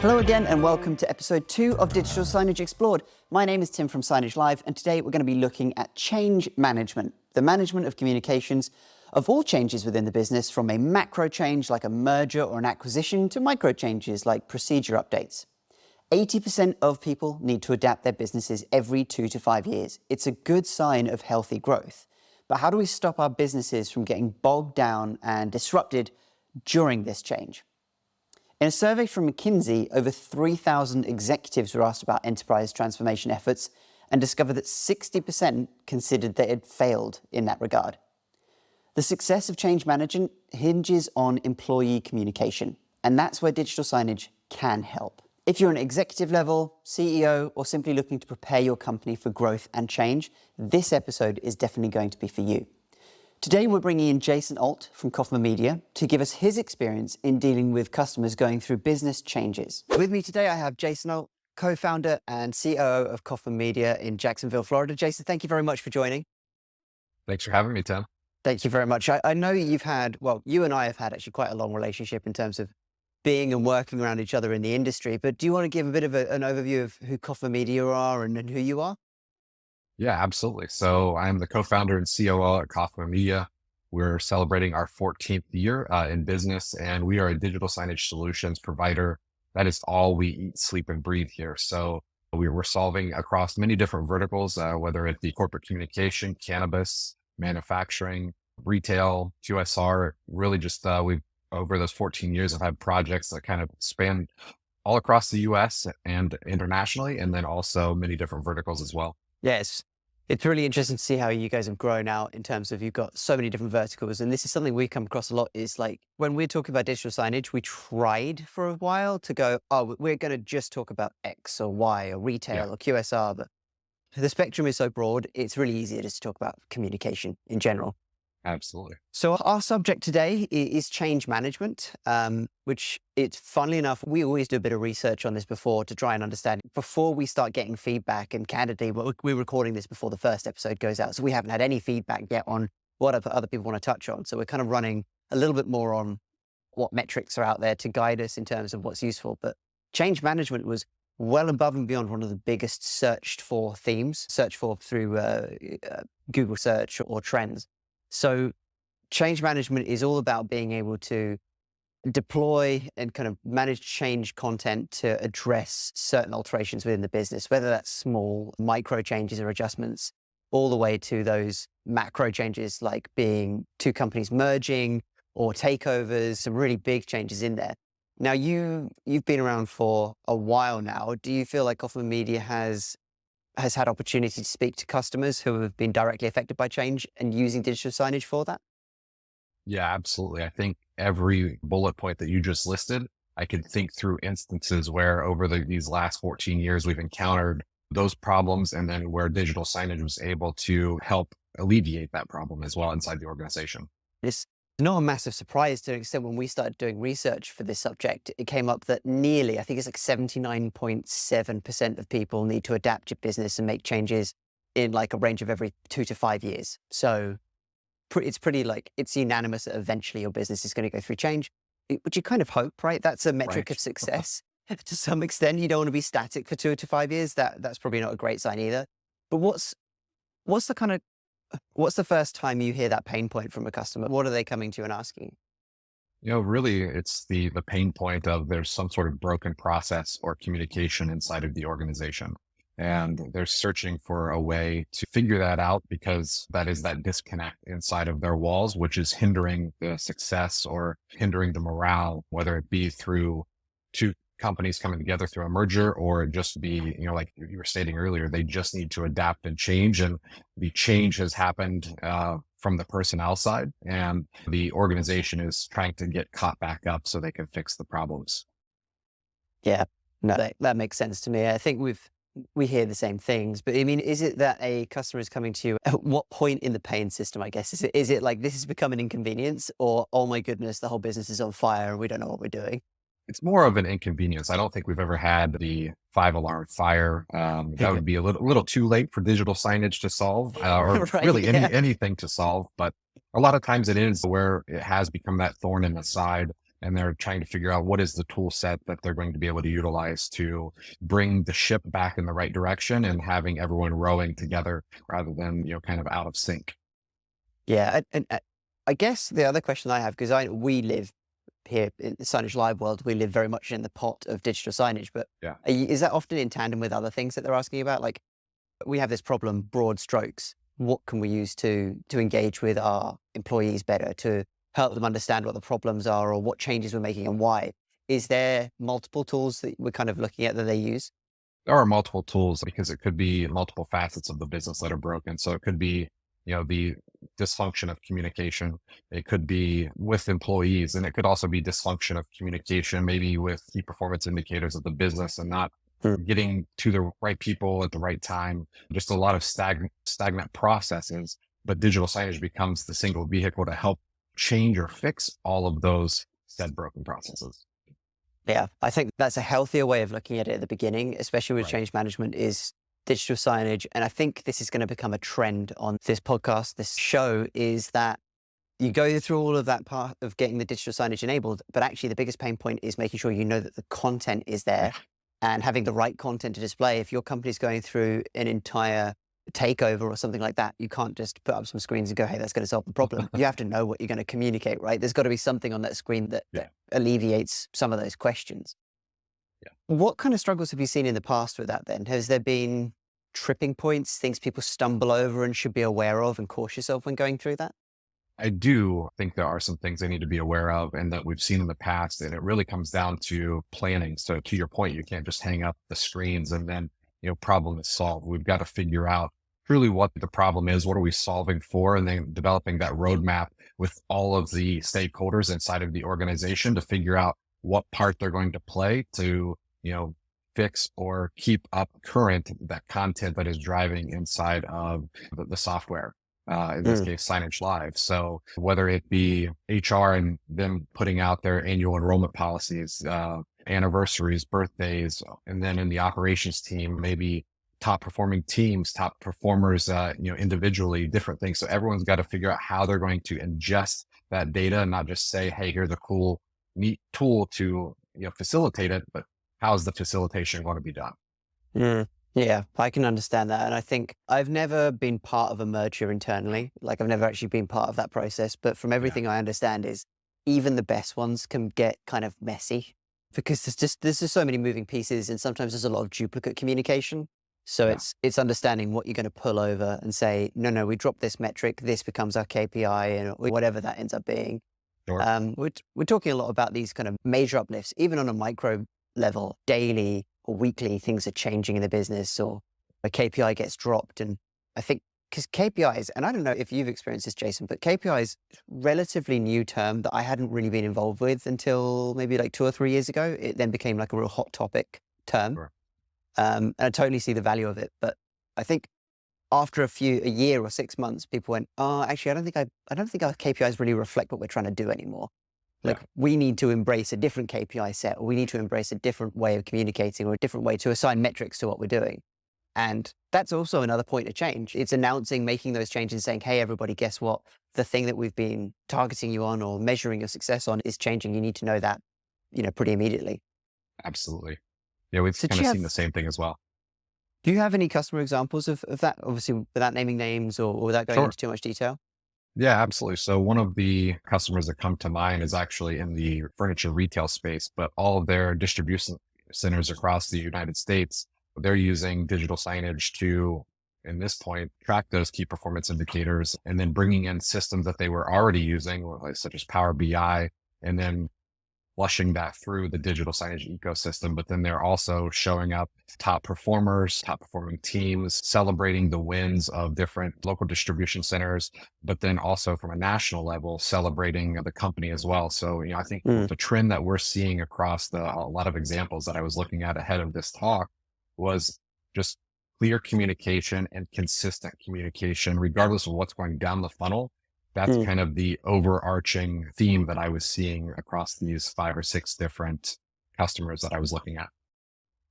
Hello again and welcome to episode 2 of Digital Signage Explored. My name is Tim from Signage Live, and today we're going to be looking at change management, the management of communications of all changes within the business, from a macro change like a merger or an acquisition to micro changes like procedure updates. 80% of people need to adapt their businesses every 2 to 5 years. It's a good sign of healthy growth. But how do we stop our businesses from getting bogged down and disrupted during this change? In a survey from McKinsey, over 3,000 executives were asked about enterprise transformation efforts and discovered that 60% considered they had failed in that regard. The success of change management hinges on employee communication, and that's where digital signage can help. If you're an executive level, CEO, or simply looking to prepare your company for growth and change, this episode is definitely going to be for you. Today, we're bringing in Jason Ault from Coffman Media to give us his experience in dealing with customers going through business changes. With me today, I have Jason Ault, co-founder and COO of Coffman Media in Jacksonville, Florida. Jason, thank you very much for joining. Thanks for having me, Tim. Thank you very much. I know you and I have had actually quite a long relationship in terms of being and working around each other in the industry, but do you want to give a bit of an overview of who Coffman Media are and who you are? Yeah, absolutely. So I'm the co-founder and COO at Coffman Media. We're celebrating our 14th year in business, and we are a digital signage solutions provider. That is all we eat, sleep, and breathe here. So we're solving across many different verticals, whether it be corporate communication, cannabis, manufacturing, retail, QSR. Really just we've over those 14 years, I've had projects that kind of span all across the US and internationally, and then also many different verticals as well. Yes. It's really interesting to see how you guys have grown out in terms of you've got so many different verticals. And this is something we come across a lot is like when we're talking about digital signage, we tried for a while to go, oh, we're going to just talk about X or Y or retail or QSR. But the spectrum is so broad, it's really easier just to talk about communication in general. Absolutely. So our subject today is change management, which it's funnily enough, we always do a bit of research on this before to try and understand before we start getting feedback. And candidly, we're recording this before the first episode goes out. So we haven't had any feedback yet on what other people want to touch on. So we're kind of running a little bit more on what metrics are out there to guide us in terms of what's useful. But change management was well above and beyond one of the biggest searched for themes, searched for through Google search or trends. So change management is all about being able to deploy and kind of manage change content to address certain alterations within the business, whether that's small micro changes or adjustments, all the way to those macro changes like being two companies merging or takeovers, some really big changes in there. Now, you've been around for a while now. Do you feel like Coffman Media has had opportunity to speak to customers who have been directly affected by change and using digital signage for that? Yeah, absolutely. I think every bullet point that you just listed, I could think through instances where over these last 14 years, we've encountered those problems, and then where digital signage was able to help alleviate that problem as well inside the organization. It's not a massive surprise to an extent. When we started doing research for this subject, it came up that nearly, I think it's like 79.7% of people need to adapt your business and make changes in like a range of every 2 to 5 years. So it's pretty like it's unanimous that eventually your business is going to go through change, which you kind of hope, right? That's a metric of success to some extent. You don't want to be static for 2 to 5 years. That's probably not a great sign either. But what's the first time you hear that pain point from a customer? What are they coming to you and asking? Really, it's the pain point of there's some sort of broken process or communication inside of the organization. And they're searching for a way to figure that out, because that is that disconnect inside of their walls, which is hindering the success or hindering the morale, whether it be through two companies coming together through a merger, or just be, like you were stating earlier, they just need to adapt and change. And the change has happened from the personnel side, and the organization is trying to get caught back up so they can fix the problems. Yeah, no, that makes sense to me. I think we hear the same things, but I mean, is it that a customer is coming to you at what point in the pain system, I guess? Is it like this has become an inconvenience, or, oh my goodness, the whole business is on fire and we don't know what we're doing? It's more of an inconvenience. I don't think we've ever had the 5-alarm fire. That would be a little too late for digital signage to solve, or Right, really yeah. anything to solve. But a lot of times it is where it has become that thorn in the side, and they're trying to figure out what is the tool set that they're going to be able to utilize to bring the ship back in the right direction and having everyone rowing together rather than, kind of out of sync. Yeah, and I guess the other question I have, because we live here in the Signage Live world, we live very much in the pot of digital signage, but Yeah. is that often in tandem with other things that they're asking about? Like, we have this problem, broad strokes. What can we use to engage with our employees better, to help them understand what the problems are or what changes we're making and why? Is there multiple tools that we're kind of looking at that they use? There are multiple tools because it could be multiple facets of the business that are broken. So it could be, the dysfunction of communication. It could be with employees, and it could also be dysfunction of communication, maybe with key performance indicators of the business and not Hmm. getting to the right people at the right time. Just a lot of stagnant processes. But digital signage becomes the single vehicle to help change or fix all of those said broken processes. Yeah, I think that's a healthier way of looking at it at the beginning, especially with Right. change management, is digital signage. And I think this is going to become a trend on this podcast, this show, is that you go through all of that part of getting the digital signage enabled, but actually the biggest pain point is making sure you know that the content is Yeah. there and having the right content to display. If your company's going through an entire takeover or something like that, you can't just put up some screens and go, hey, that's going to solve the problem. You have to know what you're going to communicate, right? There's got to be something on that screen that, Yeah. that alleviates some of those questions. Yeah. What kind of struggles have you seen in the past with that then? Has there been tripping points, things people stumble over and should be aware of and cautious of when going through that? I do think there are some things I need to be aware of and that we've seen in the past. And it really comes down to planning. So to your point, you can't just hang up the screens and then, problem is solved. We've got to figure out truly what the problem is. What are we solving for? And then developing that roadmap with all of the stakeholders inside of the organization to figure out what part they're going to play to, fix or keep up current that content that is driving inside of the software, in this Mm, case, Signage Live. So whether it be HR and them putting out their annual enrollment policies, anniversaries, birthdays, and then in the operations team, maybe top performing teams, top performers, individually, different things. So everyone's got to figure out how they're going to ingest that data and not just say, hey, here's a cool, neat tool to, facilitate it, but how's the facilitation going to be done? mm. Yeah, I can understand that. And I think I've never been part of a merger internally. Like I've never actually been part of that process. But from Yeah, everything I understand is even the best ones can get kind of messy because there's just so many moving pieces and sometimes there's a lot of duplicate communication. So yeah, it's understanding what you're going to pull over and say, no, we drop this metric, this becomes our KPI and whatever that ends up being. sure. We're talking a lot about these kind of major uplifts, even on a micro level, daily or weekly, things are changing in the business or a KPI gets dropped. And I think because KPIs, and I don't know if you've experienced this, Jason, but KPIs, relatively new term that I hadn't really been involved with until maybe like 2 or 3 years ago. It then became like a real hot topic term. Sure. And I totally see the value of it. But I think after a year or 6 months, people went, oh, actually, I don't think our KPIs really reflect what we're trying to do anymore. Yeah, Like we need to embrace a different KPI set, or we need to embrace a different way of communicating or a different way to assign metrics to what we're doing. And that's also another point of change. It's announcing, making those changes, saying, hey, everybody, guess what? The thing that we've been targeting you on or measuring your success on is changing. You need to know that, pretty immediately. absolutely. Yeah, we've So kind of seen the same thing as well. do you have any customer examples of that? Obviously, without naming names or without going Sure. into too much detail. Yeah, absolutely. So one of the customers that come to mind is actually in the furniture retail space, but all of their distribution centers across the United States, they're using digital signage to, in this point, track those key performance indicators and then bringing in systems that they were already using, such as Power BI, and then flushing that through the digital signage ecosystem. But then they're also showing up top performers, top performing teams, celebrating the wins of different local distribution centers, but then also from a national level, celebrating the company as well. So, I think Mm, the trend that we're seeing across a lot of examples that I was looking at ahead of this talk was just clear communication and consistent communication, regardless of what's going down the funnel. That's mm. kind of the overarching theme that I was seeing across these 5 or 6 different customers that I was looking at.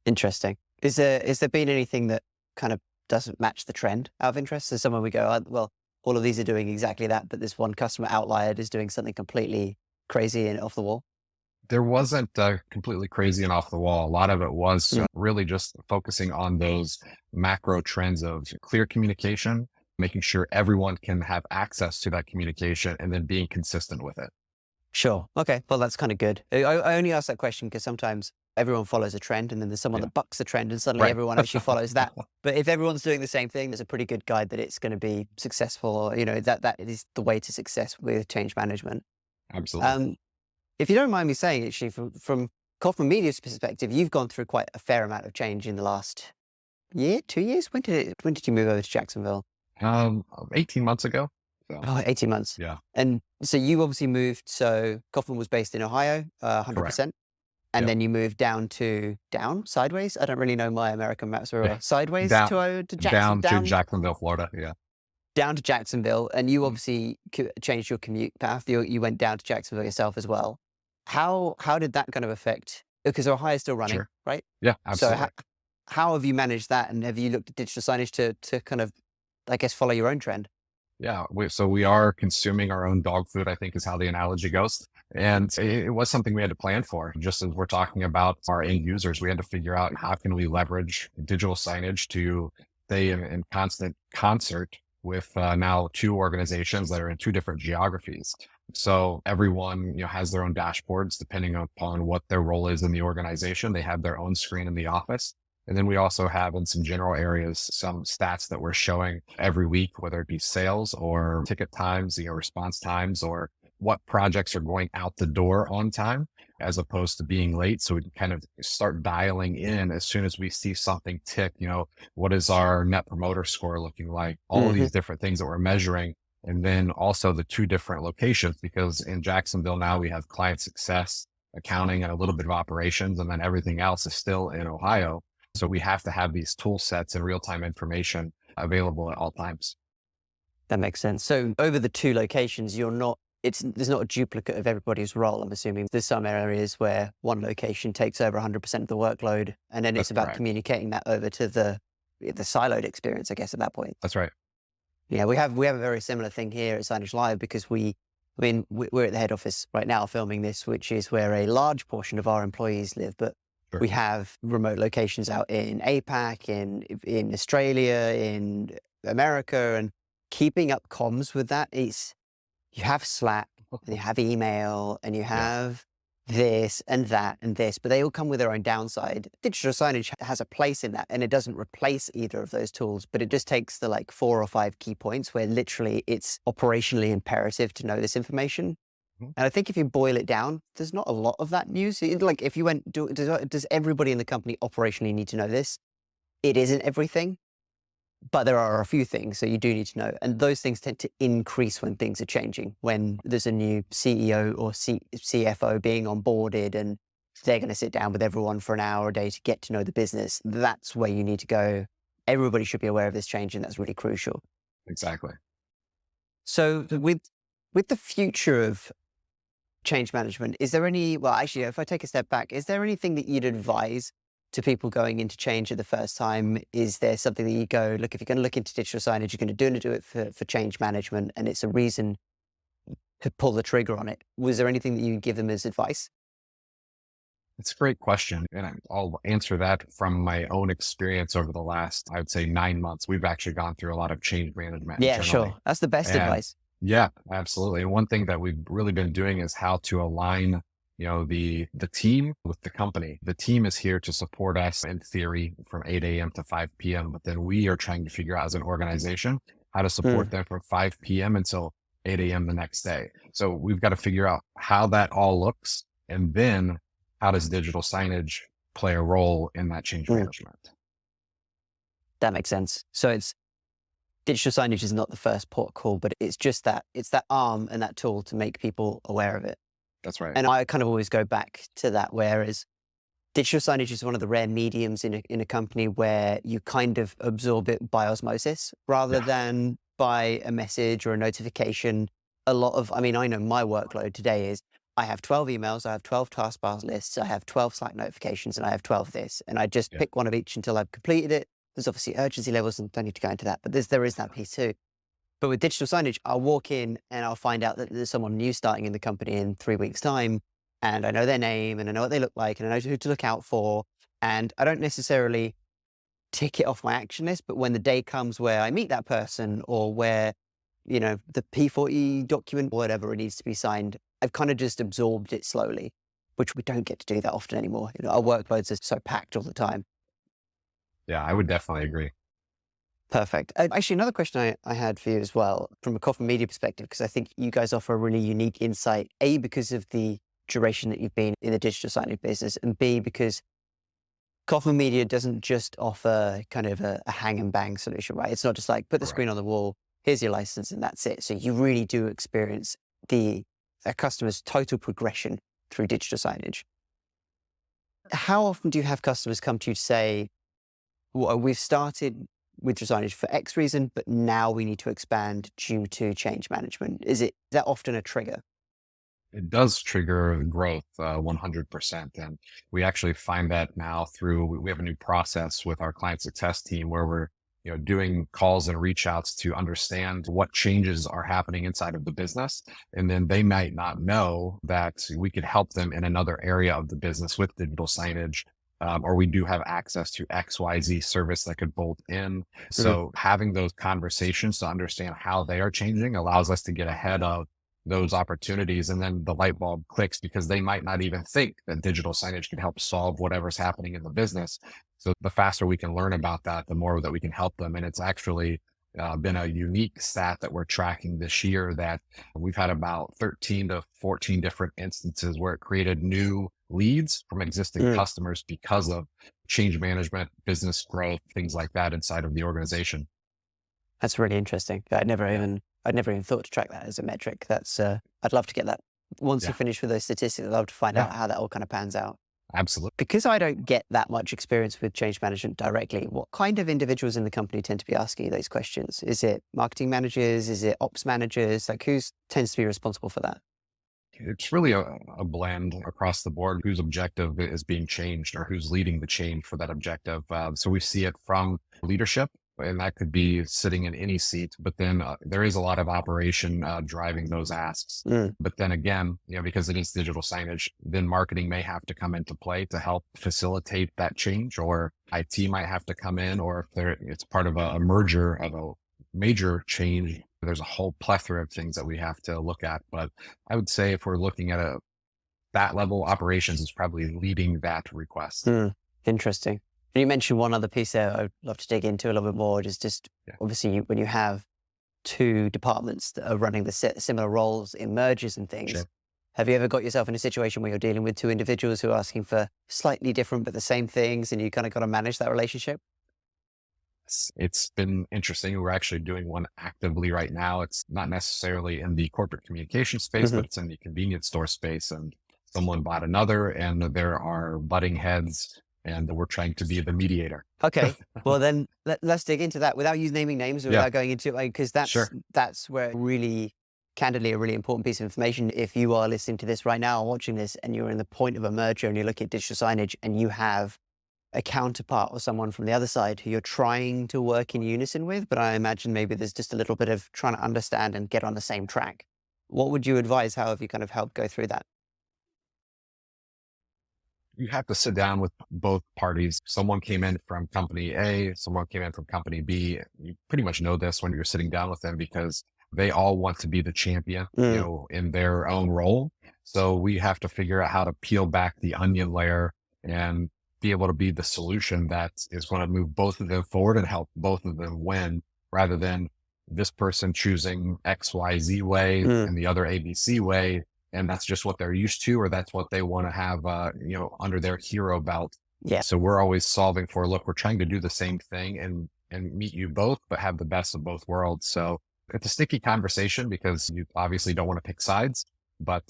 Interesting. Is there been anything that kind of doesn't match the trend out of interest? So somewhere we go, well, all of these are doing exactly that, but this one customer outlier is doing something completely crazy and off the wall. There wasn't completely crazy and off the wall. A lot of it was Mm. really just focusing on those macro trends of clear communication, making sure everyone can have access to that communication, and then being consistent with it. Sure. Okay. Well, that's kind of good. I only ask that question because sometimes everyone follows a trend and then there's someone Yeah. that bucks the trend and suddenly Right. everyone actually follows that. But if everyone's doing the same thing, there's a pretty good guide that it's going to be successful, or, that is the way to success with change management. Absolutely. Um, if you don't mind me saying, actually, from Coffman Media's perspective, you've gone through quite a fair amount of change in the last year, 2 years. When did you move over to Jacksonville? Um, 18 months ago. So Oh, 18 months. yeah, And so you obviously moved. So Coffman was based in Ohio, correct. 100%. And Yep. then you moved down, sideways. I don't really know my American maps very well. Sideways Down to Jackson, down to Jacksonville, Florida. Yeah. down to Jacksonville, and you Mhm. obviously changed your commute path. You went down to Jacksonville yourself as well. How did that kind of affect? Because Ohio's still running, Sure. right? Yeah, So absolutely. how have you managed that, and have you looked at digital signage to kind of, I guess, follow your own trend? Yeah, so we are consuming our own dog food, I think is how the analogy goes. And it was something we had to plan for. Just as we're talking about our end users, we had to figure out how can we leverage digital signage to stay in constant concert with now two organizations that are in two different geographies. So everyone, has their own dashboards depending upon what their role is in the organization. They have their own screen in the office. And then we also have in some general areas, some stats that we're showing every week, whether it be sales or ticket times, response times, or what projects are going out the door on time as opposed to being late. So we can kind of start dialing in as soon as we see something tick, what is our net promoter score looking like? All of Hmm. these different things that we're measuring. And then also the two different locations, because in Jacksonville now we have client success, accounting, and a little bit of operations, and then everything else is still in Ohio. So we have to have these tool sets and real-time information available at all times. That makes sense. So over the two locations, there's not a duplicate of everybody's role. I'm assuming there's some areas where one location takes over 100% of the workload, and then That's it's about correct. communicating that over to the siloed experience, I guess, at that point. That's right. Yeah, we have a very similar thing here at Signage Live because we're at the head office right now filming this, which is where a large portion of our employees live, but Sure. we have remote locations out in APAC, in Australia, in America, and keeping up comms with that is, you have Slack and you have email and you Yeah, have this and that and this, but they all come with their own downside. Digital signage has a place in that, and it doesn't replace either of those tools, but it just takes the like 4 or 5 key points where literally it's operationally imperative to know this information. mhm, And I think if you boil it down, there's not a lot of that news. Like if you went, does everybody in the company operationally need to know this? It isn't everything, but there are a few things that you do need to know. And those things tend to increase when things are changing, when there's a new CEO or CFO being onboarded and they're going to sit down with everyone for an hour a day to get to know the business. That's where you need to go. Everybody should be aware of this change, and that's really crucial. exactly. So with the future of change management, is there well, actually, if I take a step back, is there anything that you'd advise to people going into change at the first time? Is there something that you go, look, if you're going to look into digital signage, you're going to do it for change management, and it's a reason to pull the trigger on it? Was there anything that you would give them as advice? It's a great question. And I'll answer that from my own experience over the last, I would say 9 months. We've actually gone through a lot of change management Yeah, internally. sure. That's the best And advice. yeah, absolutely. And one thing that we've really been doing is how to align, the team with the company. The team is here to support us in theory from 8 a.m. to 5 p.m. But then we are trying to figure out as an organization how to support Mm, them from 5 p.m. until 8 a.m. the next day. So we've got to figure out how that all looks. And then how does digital signage play a role in that change mm, management? that makes sense. So it's digital signage is not the first port of call, but it's that arm and that tool to make people aware of it. That's right. And I kind of always go back to that, whereas digital signage is one of the rare mediums in a company where you kind of absorb it by osmosis rather Yeah. than by a message or a notification. I know my workload today is I have 12 emails, I have 12 taskbar lists, I have 12 Slack notifications, and I have 12 this. And I just Yeah. pick one of each until I've completed it. There's obviously urgency levels, and don't need to go into that, but there is that piece too. But with digital signage, I'll walk in and I'll find out that there's someone new starting in the company in 3 weeks' time. and I know their name and I know what they look like and I know who to look out for. And I don't necessarily tick it off my action list, but when the day comes where I meet that person or where, the P40 document, whatever it needs to be signed, I've kind of just absorbed it slowly, which we don't get to do that often anymore. Our workloads are so packed all the time. Yeah, I would definitely agree. Perfect. Actually, another question I had for you as well, from a Coffman Media perspective, because I think you guys offer a really unique insight, A, because of the duration that you've been in the digital signage business, and B, because Coffman Media doesn't just offer kind of a hang and bang solution, right? It's not just like put the Correct. screen on the wall, here's your license, and that's it. So you really do experience a customer's total progression through digital signage. How often do you have customers come to you to say, well, we've started with signage for X reason, but now we need to expand due to change management? Is that often a trigger? It does trigger growth 100%. And we actually find that now we have a new process with our client success team where we're doing calls and reach outs to understand what changes are happening inside of the business. And then they might not know that we could help them in another area of the business with digital signage. Or we do have access to XYZ service that could bolt in. So having those conversations to understand how they are changing allows us to get ahead of those opportunities. And then the light bulb clicks because they might not even think that digital signage can help solve whatever's happening in the business. So the faster we can learn about that, the more that we can help them. And it's actually been a unique stat that we're tracking this year that we've had about 13 to 14 different instances where it created new leads from existing customers because of change management, business growth, things like that inside of the organization. That's really interesting. I'd never even thought to track that as a metric. I'd love to get that. Once you finish with those statistics, I'd love to find out how that all kind of pans out. Absolutely. Because I don't get that much experience with change management directly, what kind of individuals in the company tend to be asking you those questions? Is it marketing managers? Is it ops managers? Like who tends to be responsible for that? It's really a blend across the board whose objective is being changed or who's leading the change for that objective. So we see it from leadership, and that could be sitting in any seat, but then there is a lot of operation driving those asks. But then again, because it is digital signage, then marketing may have to come into play to help facilitate that change, or IT might have to come in, or if it's part of a merger of a major change, there's a whole plethora of things that we have to look at. But I would say if we're looking at that level, operations is probably leading that request. Interesting. And you mentioned one other piece there I'd love to dig into a little bit more, just obviously when you have two departments that are running the similar roles in mergers and things, have you ever got yourself in a situation where you're dealing with two individuals who are asking for slightly different but the same things, and you kind of got to manage that relationship? It's been interesting. We're actually doing one actively right now. It's not necessarily in the corporate communication space, but it's in the convenience store space. And someone bought another, and there are butting heads, and we're trying to be the mediator. Okay. Well, then let's dig into that without you naming names or without going into it, because that's where really, candidly, a really important piece of information. If you are listening to this right now or watching this and you're in the point of a merger and you're looking at digital signage and you have a counterpart or someone from the other side who you're trying to work in unison with, but I imagine maybe there's just a little bit of trying to understand and get on the same track. What would you advise? How have you kind of helped go through that? You have to sit down with both parties. Someone came in from company A, someone came in from company B. You pretty much know this when you're sitting down with them because they all want to be the champion, in their own role. So we have to figure out how to peel back the onion layer and be able to be the solution that is going to move both of them forward and help both of them win, rather than this person choosing XYZ way and the other ABC way. And that's just what they're used to, or that's what they want to have, under their hero belt. Yeah. So we're always solving for, look, we're trying to do the same thing and meet you both, but have the best of both worlds. So it's a sticky conversation because you obviously don't want to pick sides, but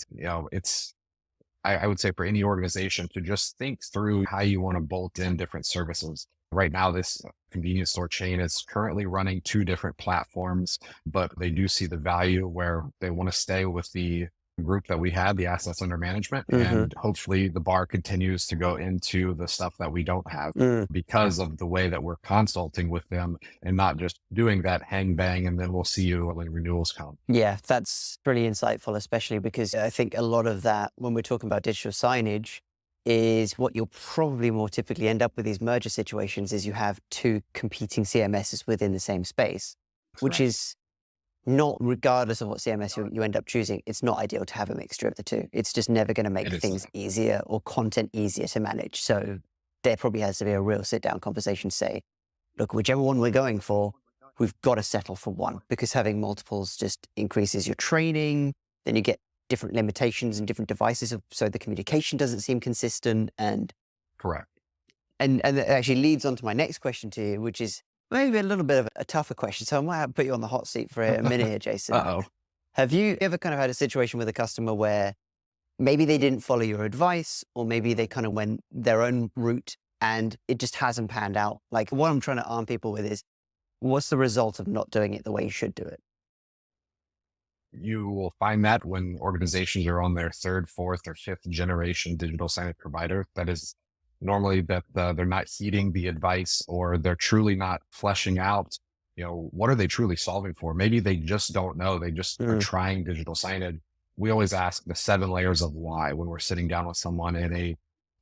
I would say for any organization to just think through how you want to bolt in different services. Right now, this convenience store chain is currently running 2 different platforms, but they do see the value where they want to stay with the group that we had, the assets under management. Mm-hmm. And hopefully the bar continues to go into the stuff that we don't have Mm. because of the way that we're consulting with them and not just doing that hang bang and then we'll see you when renewals come. Yeah, that's really insightful, especially because I think a lot of that, when we're talking about digital signage, is what you'll probably more typically end up with these merger situations is you have two competing CMSs within the same space, which Correct. is not, regardless of what CMS you end up choosing, it's not ideal to have a mixture of the two. It's just never going to make It is. things easier or content easier to manage. So there probably has to be a real sit down conversation to say, look, whichever one we're going for, we've got to settle for one, because having multiples just increases your training. Then you get different limitations and different devices, so the communication doesn't seem consistent. Correct. And it actually leads on to my next question to you, which is maybe a little bit of a tougher question. So I might have to put you on the hot seat for a minute here, Jason. Uh-oh. Have you ever kind of had a situation with a customer where maybe they didn't follow your advice, or maybe they kind of went their own route and it just hasn't panned out? Like, what I'm trying to arm people with is, what's the result of not doing it the way you should do it? You will find that when organizations are on their third, fourth, or fifth generation digital signage provider, that is normally that they're not heeding the advice or they're truly not fleshing out, what are they truly solving for? Maybe they just don't know. They just are trying digital signage. We always ask the 7 layers of why when we're sitting down with someone in a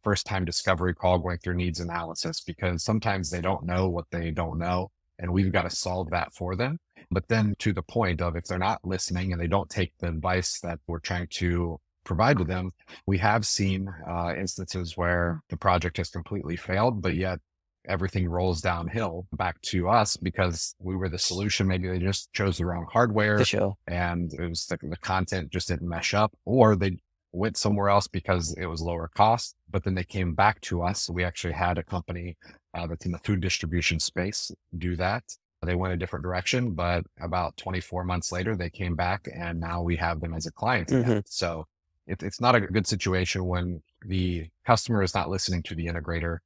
first time discovery call going through needs analysis, because sometimes they don't know what they don't know. And we've got to solve that for them. But then to the point of if they're not listening and they don't take the advice that we're trying to provide to them, we have seen instances where the project has completely failed, but yet everything rolls downhill back to us because we were the solution. Maybe they just chose the wrong hardware For sure. and it was the content just didn't mesh up, or they went somewhere else because it was lower cost, but then they came back to us. We actually had a company that's in the food distribution space do that. They went a different direction, but about 24 months later, they came back and now we have them as a client again. So it's not a good situation when the customer is not listening to the integrator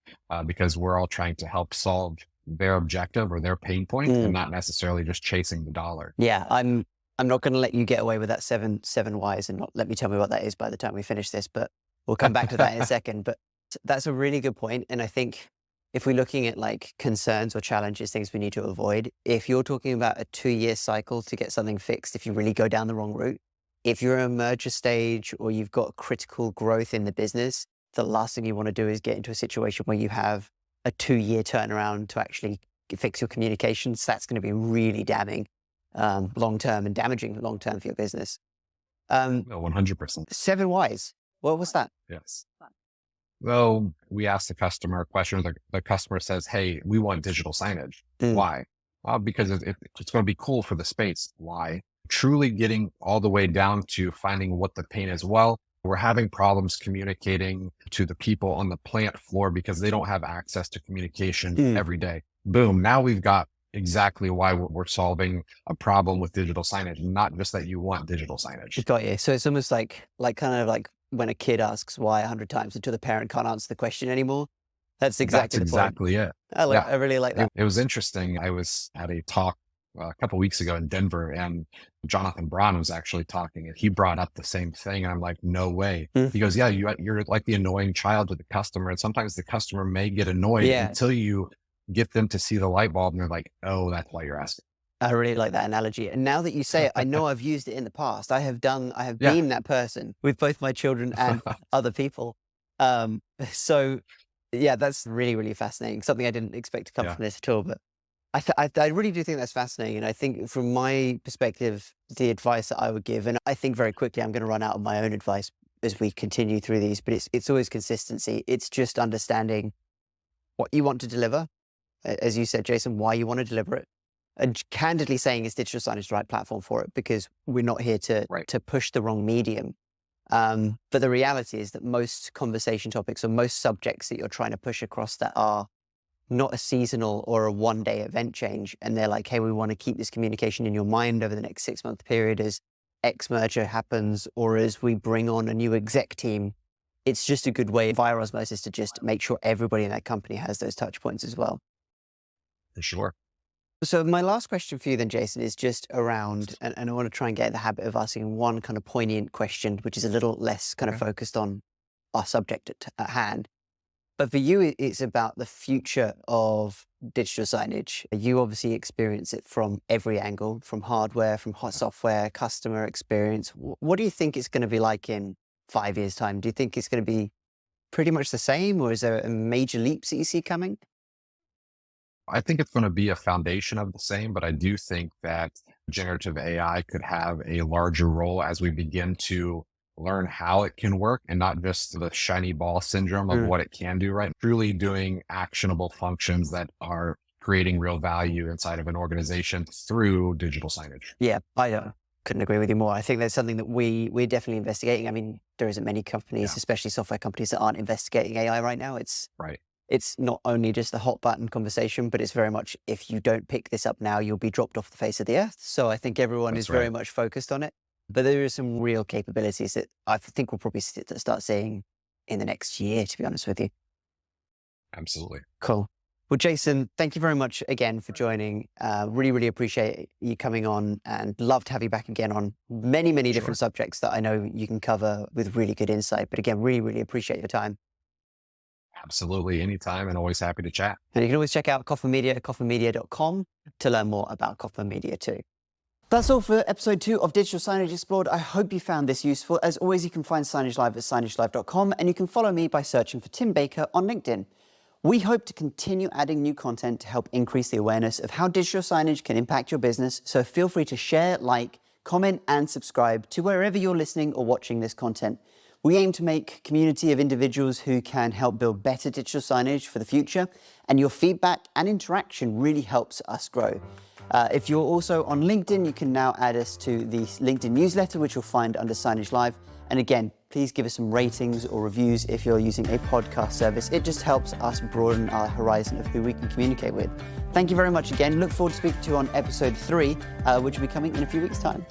because we're all trying to help solve their objective or their pain point and not necessarily just chasing the dollar. Yeah, I'm not going to let you get away with that seven whys and not let me tell me what that is by the time we finish this, but we'll come back to that in a second. But that's a really good point. And I think if we're looking at like concerns or challenges, things we need to avoid, if you're talking about a 2-year cycle to get something fixed, if you really go down the wrong route, if you're in a merger stage or you've got critical growth in the business, the last thing you want to do is get into a situation where you have a 2-year turnaround to actually fix your communications. That's going to be really damning long-term and damaging long-term for your business. No, 100%. 7 whys. What was that? Yes. Well, we asked the customer a question. The customer says, hey, we want digital signage. Why? Well, because it's going to be cool for the space. Why? Truly getting all the way down to finding what the pain is. Well, we're having problems communicating to the people on the plant floor because they don't have access to communication every day. Boom. Now we've got exactly why we're solving a problem with digital signage, not just that you want digital signage. Got you. So it's almost like kind of like when a kid asks why 100 times until the parent can't answer the question anymore. That's exactly the point. It. I really like that. It was interesting. I was at a talk a couple of weeks ago in Denver and Jonathan Braun was actually talking and he brought up the same thing. And I'm like, no way. He goes, yeah, you're like the annoying child to the customer. And sometimes the customer may get annoyed until you get them to see the light bulb and they're like, oh, that's why you're asking. I really like that analogy. And now that you say it, I know I've used it in the past. I have been that person with both my children and other people. So yeah, that's really, really fascinating. Something I didn't expect to come from this at all, but I really do think that's fascinating. And I think from my perspective, the advice that I would give, and I think very quickly I'm going to run out of my own advice as we continue through these, but it's always consistency. It's just understanding what you want to deliver. As you said, Jason, why you want to deliver it. And candidly saying is digital signage the right platform for it, because we're not here to push the wrong medium. But the reality is that most conversation topics or most subjects that you're trying to push across that are not a seasonal or a one-day event change. And they're like, hey, we want to keep this communication in your mind over the next 6-month period as X merger happens, or as we bring on a new exec team. It's just a good way via osmosis to just make sure everybody in that company has those touch points as well. For sure. So my last question for you then, Jason, is just around, and I want to try and get in the habit of asking one kind of poignant question, which is a little less kind of Okay. focused on our subject at hand. But for you, it's about the future of digital signage. You obviously experience it from every angle, from hardware, from hot software, customer experience. What do you think it's going to be like in 5 years' time? Do you think it's going to be pretty much the same, or is there a major leaps that you see coming? I think it's going to be a foundation of the same, but I do think that generative AI could have a larger role as we begin to learn how it can work and not just the shiny ball syndrome of Mm. what it can do, right? Truly doing actionable functions that are creating real value inside of an organization through digital signage. Yeah, I couldn't agree with you more. I think that's something that we're definitely investigating. I mean, there isn't many Yeah, companies, especially software companies, that aren't investigating AI right now. right. It's not only just the hot button conversation, but it's very much, if you don't pick this up now, you'll be dropped off the face of the earth. So I think everyone is That's very right. much focused on it. But there are some real capabilities that I think we'll probably start seeing in the next year, to be honest with you. Absolutely. Cool. Well, Jason, thank you very much again for joining. Really, really appreciate you coming on, and love to have you back again on many, many different Sure. subjects that I know you can cover with really good insight. But again, really, really appreciate your time. Absolutely. Anytime and always happy to chat. And you can always check out Coffman Media at coffmanmedia.com to learn more about Coffman Media too. That's all for episode 2 of Digital Signage Explored. I hope you found this useful. As always, you can find Signage Live at signagelive.com, and you can follow me by searching for Tim Baker on LinkedIn. We hope to continue adding new content to help increase the awareness of how digital signage can impact your business, so feel free to share, like, comment, and subscribe to wherever you're listening or watching this content. We aim to make a community of individuals who can help build better digital signage for the future, and your feedback and interaction really helps us grow. If you're also on LinkedIn, you can now add us to the LinkedIn newsletter, which you'll find under Signage Live. And again, please give us some ratings or reviews if you're using a podcast service. It just helps us broaden our horizon of who we can communicate with. Thank you very much again. Look forward to speaking to you on episode 3, which will be coming in a few weeks' time.